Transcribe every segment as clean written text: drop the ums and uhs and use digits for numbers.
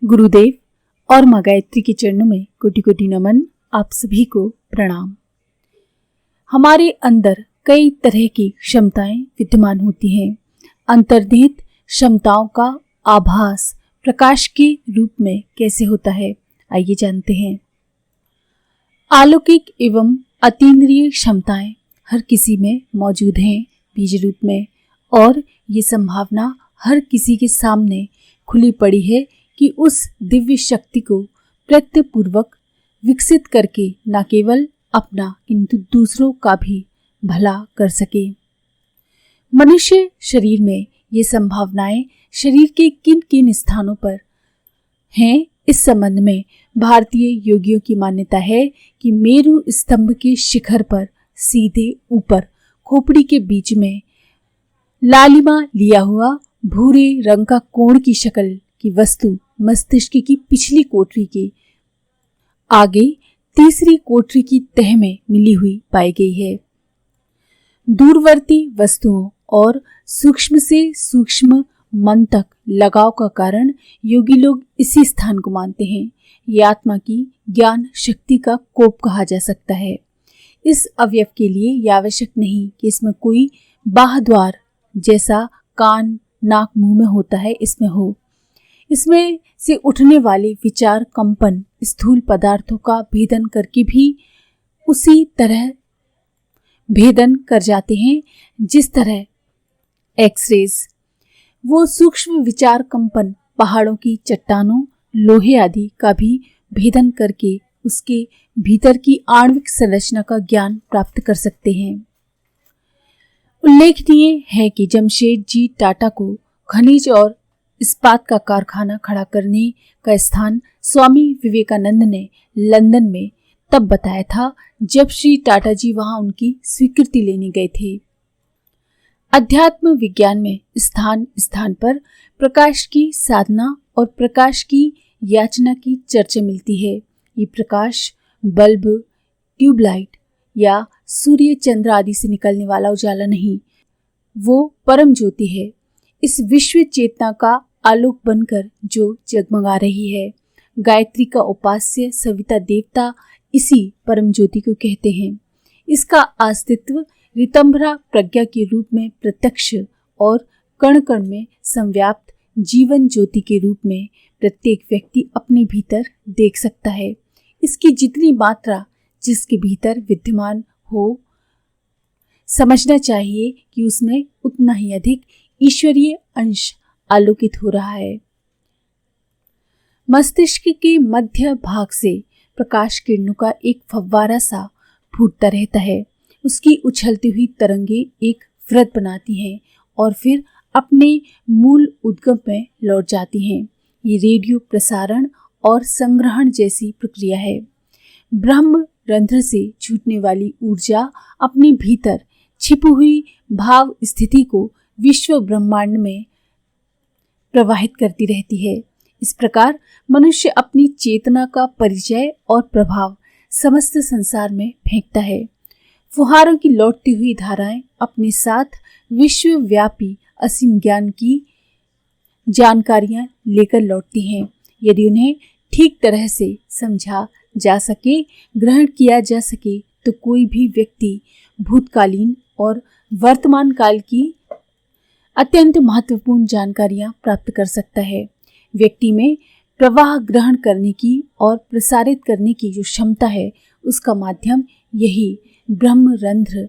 गुरुदेव और माँ गायत्री के चरणों में कोटि कोटि नमन। आप सभी को प्रणाम। हमारे अंदर कई तरह की क्षमताएं विद्यमान होती हैं। अंतर्निहित क्षमताओं का आभास प्रकाश के रूप में कैसे होता है, आइए जानते हैं। अलौकिक एवं अतीन्द्रिय क्षमताएं हर किसी में मौजूद हैं बीज रूप में, और ये संभावना हर किसी के सामने खुली पड़ी है कि उस दिव्य शक्ति को प्रयत्नपूर्वक विकसित करके न केवल अपना किंतु दूसरों का भी भला कर सके। मनुष्य शरीर में ये संभावनाएं शरीर के किन किन स्थानों पर हैं, इस संबंध में भारतीय योगियों की मान्यता है कि मेरु स्तंभ के शिखर पर सीधे ऊपर खोपड़ी के बीच में लालिमा लिया हुआ भूरे रंग का कोण की शक्ल की वस्तु मस्तिष्क की पिछली कोठरी के आगे तीसरी कोठरी की तह में मिली हुई पाई गई है। दूरवर्ती वस्तुओं और सूक्ष्म से सूक्ष्म मन तक लगाव का कारण योगी लोग इसी स्थान को मानते हैं। ये आत्मा की ज्ञान शक्ति का कोप कहा जा सकता है। इस अवयव के लिए यह आवश्यक नहीं कि इसमें कोई बाहद्वार जैसा कान नाक मुंह में होता है इसमें हो। इसमें से उठने वाले विचार कंपन स्थूल पदार्थों का भेदन करके भी उसी तरह भेदन कर जाते हैं जिस तरह एक्सरेज वो सूक्ष्म विचार कंपन पहाड़ों की चट्टानों लोहे आदि का भी भेदन करके उसके भीतर की आणविक संरचना का ज्ञान प्राप्त कर सकते हैं। उल्लेखनीय है कि जमशेदजी टाटा को खनिज और इस्पात का कारखाना खड़ा करने का स्थान स्वामी विवेकानंद ने लंदन में तब बताया था जब श्री टाटा जी वहां उनकी स्वीकृति लेने गए थे। अध्यात्म विज्ञान में स्थान स्थान पर प्रकाश की साधना और प्रकाश की याचना की चर्चा मिलती है। ये प्रकाश बल्ब, ट्यूबलाइट या सूर्य चंद्र आदि से निकलने वाला उजाला नहीं, वो परम ज्योति है। इस विश्व चेतना का आलोक बनकर जो जगमगा रही है। गायत्री का उपास्य सविता देवता इसी परम ज्योति को कहते हैं। इसका अस्तित्व ऋतंभरा प्रज्ञा के रूप में प्रत्यक्ष और कण कण में संव्याप्त जीवन ज्योति के रूप में प्रत्येक व्यक्ति अपने भीतर देख सकता है। इसकी जितनी मात्रा जिसके भीतर विद्यमान हो, समझना चाहिए कि उसमें उतना ही अधिक ईश्वरीय अंश आलोकित हो रहा है। मस्तिष्क के मध्य भाग से प्रकाश किरणों का एक फव्वारा सा फूटता रहता है। उसकी उछलती हुई तरंगे एक वृत्त बनाती हैं और फिर अपने मूल उद्गम में लौट जाती हैं। ये रेडियो प्रसारण और संग्रहण जैसी प्रक्रिया है। ब्रह्म रंध्र से छूटने वाली ऊर्जा अपने भीतर छिपी हुई भाव स्थिति को विश्व ब्रह्मांड में प्रवाहित करती रहती है। इस प्रकार मनुष्य अपनी चेतना का परिचय और प्रभाव समस्त संसार में फेंकता है। फुहारों की लौटती हुई धाराएं अपने साथ विश्वव्यापी असीम ज्ञान की जानकारियां लेकर लौटती हैं। यदि उन्हें ठीक तरह से समझा जा सके, ग्रहण किया जा सके, तो कोई भी व्यक्ति भूतकालीन और वर्तमान काल की अत्यंत महत्वपूर्ण जानकारियां प्राप्त कर सकता है। व्यक्ति में प्रवाह ग्रहण करने की और प्रसारित करने की जो क्षमता है, उसका माध्यम यही ब्रह्म रंध्र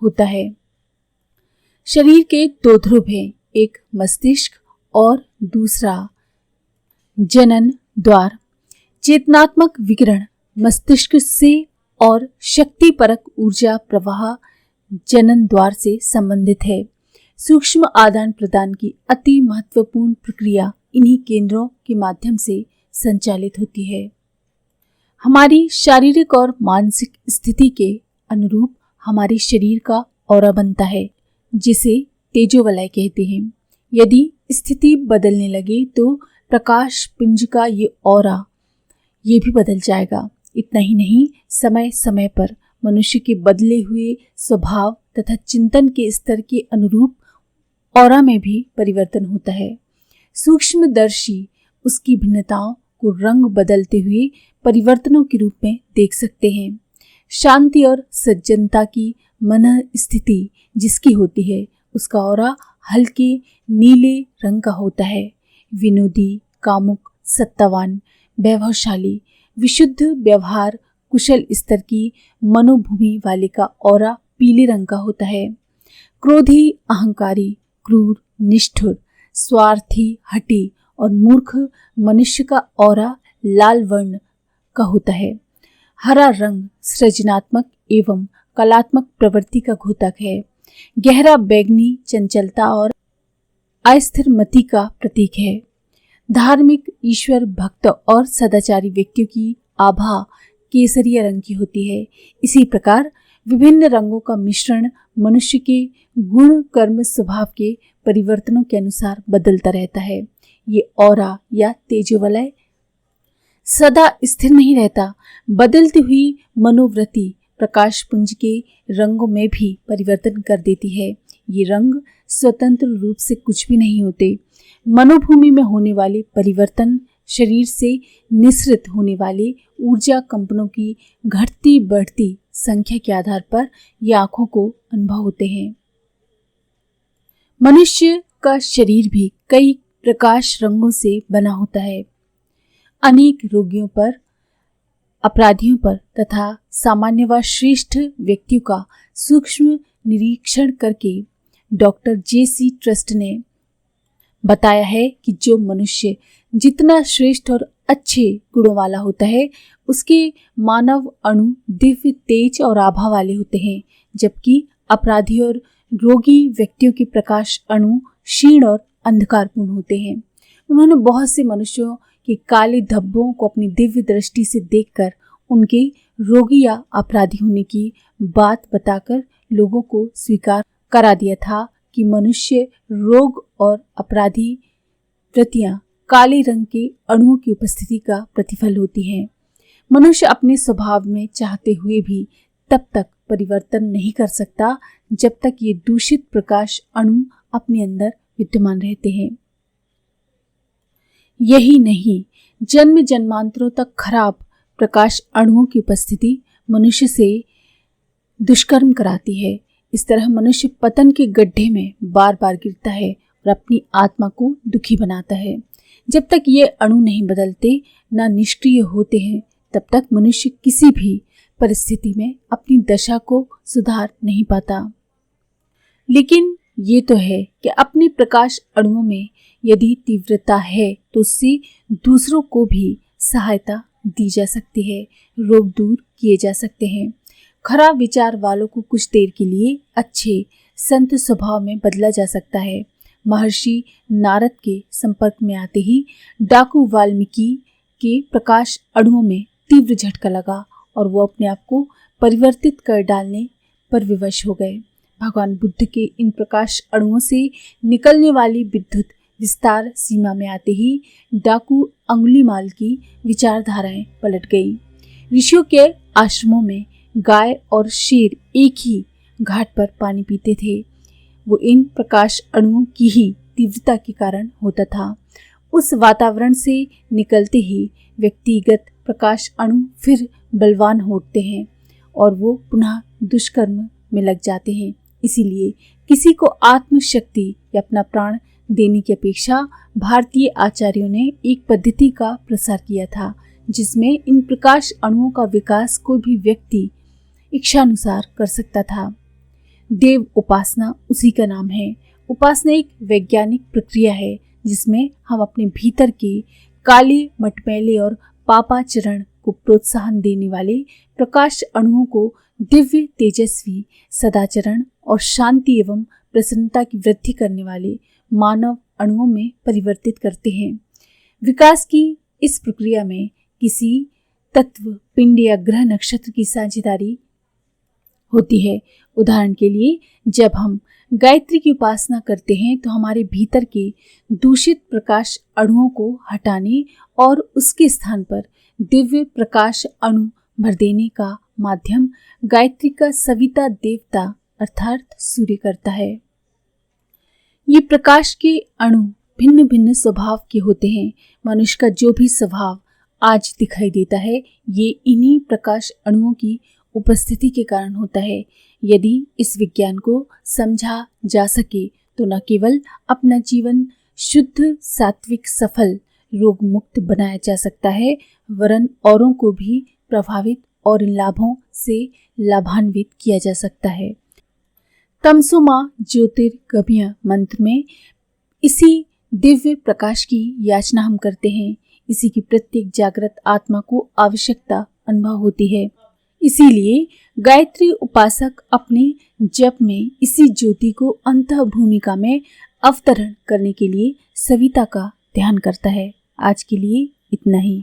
होता है। शरीर के दो ध्रुव हैं, एक मस्तिष्क और दूसरा जनन द्वार। चेतनात्मक विकिरण मस्तिष्क से और शक्ति परक ऊर्जा प्रवाह जनन द्वार से संबंधित है। सूक्ष्म आदान प्रदान की अति महत्वपूर्ण प्रक्रिया इन्हीं केंद्रों के माध्यम से संचालित होती है। हमारी शारीरिक और मानसिक स्थिति के अनुरूप हमारे शरीर का ऑरा बनता है, जिसे तेजोवलय कहते हैं। यदि स्थिति बदलने लगे तो प्रकाश पिंज का ये ऑरा ये भी बदल जाएगा। इतना ही नहीं, समय समय पर मनुष्य के बदले हुए स्वभाव तथा चिंतन के स्तर के अनुरूप ऑरा में भी परिवर्तन होता है। सूक्ष्मदर्शी उसकी भिन्नताओं को रंग बदलते हुए परिवर्तनों के रूप में देख सकते हैं। शांति और सज्जनता की मन स्थिति जिसकी होती है, उसका ऑरा हल्के नीले रंग का होता है। विनोदी, कामुक, सत्तावान, वैभवशाली, विशुद्ध व्यवहार, कुशल स्तर की मनोभूमि वाले का ऑरा पीले रंग का होता है। क्रोधी, अहंकारी, क्रूर, निष्ठुर, स्वार्थी, हठी और मूर्ख मनुष्य का ऑरा लाल वर्ण का होता है। हरा रंग सृजनात्मक एवं कलात्मक प्रवृत्ति का घोतक है। गहरा बैंगनी चंचलता और अस्थिर मति का प्रतीक है। धार्मिक, ईश्वर भक्त और सदाचारी व्यक्तियों की आभा केसरिया रंग की होती है। इसी प्रकार विभिन्न रंगों का मिश्रण मनुष्य के गुण, कर्म, स्वभाव के परिवर्तनों के अनुसार बदलता रहता है। ये ऑरा या तेजोवलय सदा स्थिर नहीं रहता। बदलती हुई मनोवृत्ति प्रकाश पुंज के रंगों में भी परिवर्तन कर देती है। ये रंग स्वतंत्र रूप से कुछ भी नहीं होते। मनोभूमि में होने वाले परिवर्तन, शरीर से निसृत होने वाले ऊर्जा कंपनों की घटती बढ़ती संख्या के आधार पर ये आंखों को अनुभव होते हैं। मनुष्य का शरीर भी कई प्रकाश रंगों से बना होता है। अनेक रोगियों पर, अपराधियों पर तथा सामान्य व श्रेष्ठ व्यक्तियों का सूक्ष्म निरीक्षण करके डॉक्टर जे.सी. ट्रस्ट ने बताया है कि जो मनुष्य जितना श्रेष्ठ और अच्छे गुणों वाला होता है, उसके मानव अणु दिव्य, तेज और आभा वाले होते हैं, जबकि अपराधी और रोगी व्यक्तियों के प्रकाश अणु क्षीण और अंधकारपूर्ण होते हैं। उन्होंने बहुत से मनुष्यों के काले धब्बों को अपनी दिव्य दृष्टि से देखकर उनके रोगी या अपराधी होने की बात बताकर लोगों को स्वीकार करा दिया था कि मनुष्य रोग और अपराधी वृत्तियां काले रंग के अणुओं की उपस्थिति का प्रतिफल होती हैं। मनुष्य अपने स्वभाव में चाहते हुए भी तब तक परिवर्तन नहीं कर सकता जब तक ये दूषित प्रकाश अणु अपने अंदर विद्यमान रहते हैं। यही नहीं, जन्म जन्मांतरों तक खराब प्रकाश अणुओं की उपस्थिति मनुष्य से दुष्कर्म कराती है। इस तरह मनुष्य पतन के गड्ढे में बार बार गिरता है और अपनी आत्मा को दुखी बनाता है। जब तक ये अणु नहीं बदलते, ना निष्क्रिय होते हैं, तब तक मनुष्य किसी भी परिस्थिति में अपनी दशा को सुधार नहीं पाता। लेकिन ये तो है कि अपने प्रकाश अणुओं में यदि तीव्रता है तो उससे दूसरों को भी सहायता दी जा सकती है, रोग दूर किए जा सकते हैं। खराब विचार वालों को कुछ देर के लिए अच्छे संत स्वभाव में बदला जा सकता है। महर्षि नारद के संपर्क में आते ही डाकू वाल्मीकि के प्रकाश अणुओं में तीव्र झटका लगा और वो अपने आप को परिवर्तित कर डालने पर विवश हो गए। भगवान बुद्ध के इन प्रकाश अणुओं से निकलने वाली विद्युत विस्तार सीमा में आते ही डाकू अंगुलीमाल की विचारधाराएं पलट गई। ऋषियों के आश्रमों में गाय और शेर एक ही घाट पर पानी पीते थे। वो इन प्रकाश अणुओं की ही तीव्रता के कारण होता था। उस वातावरण से निकलते ही व्यक्तिगत प्रकाश अणु फिर बलवान होते हैं और वो पुनः दुष्कर्म में लग जाते हैं। इसीलिए किसी को आत्मशक्ति या अपना प्राण देने की अपेक्षा भारतीय आचार्यों ने एक पद्धति का प्रसार किया था, जिसमें इन प्रकाश अणुओं का विकास कोई भी व्यक्ति इच्छानुसार कर सकता था। देव उपासना उसी का नाम है। उपासना एक वैज्ञानिक प्रक्रिया है जिसमें हम अपने भीतर के काले, मटमैले और पापाचरण को प्रोत्साहन देने वाले प्रकाश अणुओं को दिव्य, तेजस्वी, सदाचरण और शांति एवं प्रसन्नता की वृद्धि करने वाले मानव अणुओं में परिवर्तित करते हैं। विकास की इस प्रक्रिया में किसी तत्व, पिंड या ग्रह नक्षत्र की साझेदारी होती है। उदाहरण के लिए, जब हम गायत्री की उपासना करते हैं तो हमारे भीतर के दूषित प्रकाश अणुओं को हटाने और उसके स्थान पर दिव्य प्रकाश अणु भर देने का माध्यम गायत्री का सविता देवता अर्थात सूर्य करता है। ये प्रकाश के अणु भिन्न भिन्न स्वभाव के होते हैं। मनुष्य का जो भी स्वभाव आज दिखाई देता है ये इन्हीं प्रकाश अणुओं की उपस्थिति के कारण होता है। यदि इस विज्ञान को समझा जा सके तो न केवल अपना जीवन शुद्ध, सात्विक, सफल, रोग मुक्त बनाया जा सकता है, वरन औरों को भी प्रभावित और इन लाभों से लाभान्वित किया जा सकता है। तमसो मा ज्योतिर्गमय मंत्र में इसी दिव्य प्रकाश की याचना हम करते हैं। इसी की प्रत्येक जागृत आत्मा को आवश्यकता अनुभव होती है। इसीलिए गायत्री उपासक अपने जप में इसी ज्योति को अंतः भूमिका में अवतरण करने के लिए सविता का ध्यान करता है। आज के लिए इतना ही।